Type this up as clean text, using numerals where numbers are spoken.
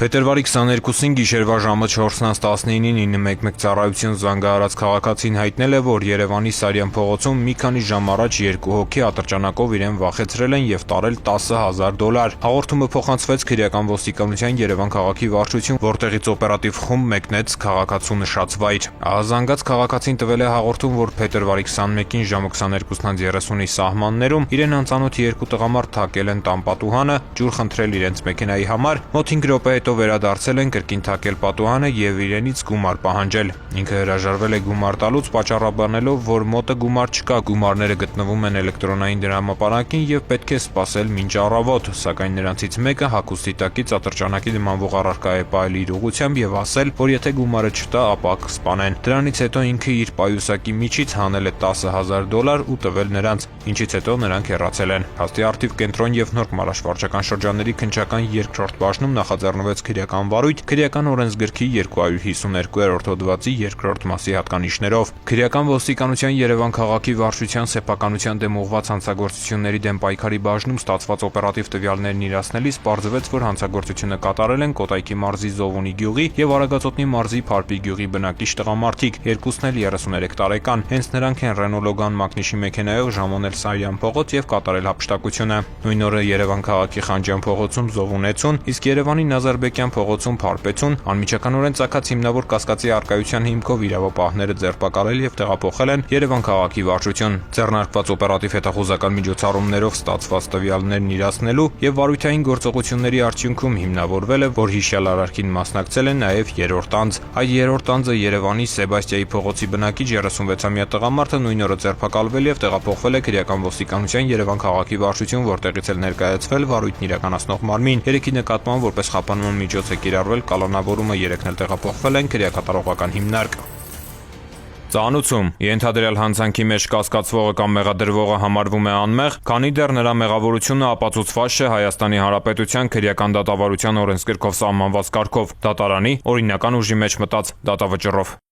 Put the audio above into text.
Փետրվարի 22-ին գիշերվա ժամը 4:19-ին 911 ծառայություն զանգահարած քաղաքացին հայտնել է, որ Երևանի Սարյան փողոցում մի քանի ժամ առաջ երկու հոգի ատրճանակով իրեն վախեցրել են եւ տարել $10,000։ Հաղորդումը փոխանցվեց քրեական ոստիկանության Երևան քաղաքի վարչություն, որտեղից օպերատիվ խումբ մեկնեց քաղաքացու նշած վայր։ Զանգած քաղաքացին տվել է հաղորդում, որ փետրվարի 21-ին ժամը 22:30-ի սահմաններում իրեն անծանոթ երկու տղամարդ թակել են տան պատուհանը, ջուր խնդրել իրենց մեքենայի համար, մոտ 5 րոպե հետո վերադարձել են կրկին թակել պատուհանը եւ իրենից գումար պահանջել։ Ինքը հրաժարվել է գումար տալուց, պատճառաբանելով, որ մոտը գումար չկա, գումարները գտնվում են էլեկտրոնային դրամապանակին եւ պետք է սպասել մինչ առավոտ, սակայն նրանցից մեկը հագուստի տակից ատրճանակի նմանվող առարկա է պահել իր ուղղությամբ եւ ասել, որ եթե գումարը չտա, ապա կսպանեն։ Դրանից հետո ինքը իր պայուսակի միջից հանել է $10,000 ու տվել նրանց, ինչից հետո նրանք հեռացել են։ Հաստի արդիվ կենտրոն եւ Նոր Մարաշվարչական շրջանների քննչական երկրորդ բաժնում նախաձեռնվեց քրեական վարույթ քրեական օրենսգրքի 252-րդ հոդվածի 2-րդ մասի հատկանիշներով։ Քրեական ոստիկանության Երևան քաղաքի վարչության սեփականության դեմ ուղղված հանցագործությունների դեմ պայքարի բաժնում ստացված օպերատիվ տվյալներն իրացնելիս պարզվեց, որ հանցագործությունը կատարել են Կոտայքի մարզի Զովունի գյուղի եւ Արագածոտնի մարզի Փարպի գյուղի բնակիչ տղամարդիկ, երկուսն էլ 33 տարեկան։ Հենց նրանք են Ռենո Լոգան մակնիշի մեքենայով ժամանել Սարյան փողոց եւ կատարել հափշտակությունը։ Նույն օրը Երևան քաղաքի Խանջյան փողոցում Զովունեցուն, իսկ Երևանի Նազարբեկյան փողոցում Փարպեցուն անմիջականորեն ծագած հիմնավոր կասկածի առկայության հիմքով իրավապահները ձերբակալել եւ տեղափոխել են Երևան քաղաքի վարչություն։ Ձեռնարկված օպերատիվ հետախուզական միջոցառումներով ստացված տվյալներն իրացնելու եւ վարույթային գործողությունների արդյունքում հիմնավորվել է, որ հիշյալ արարքին մասնակցել են նաեւ երրորդ անձ։ Այդ երրորդ անձը Երևանի Սեբաստիայի փողոցի բնակիչ 36-ամյա տղամարդը նույն օրը ձերբակալվել եւ տեղափոխվել է քրեական ոստիկանության Երևան քաղաքի վարչություն, որտեղից էլ ներկայացվել վարույթն իրականացնող մարմին։ Երեքի նկատմամբ որպես խափանման միջոց է կիրառվել կալանավորումը, երեքն էլ տեղափոխվել են քրեակատարողական հիմնարկ։ Ծանուցում ենթադրյալ հանցանքի մեջ կասկածվողը կամ մեղադրվողը համարվում է անմեղ, քանի դեռ նրա մեղավորությունը ապացուցված չէ Հայաստանի Հանրապետության քրեական դատավարության օրենսգրքով սահմանված կարգով, դատարանի օրինական ուժի մեջ մտած դատավճռով։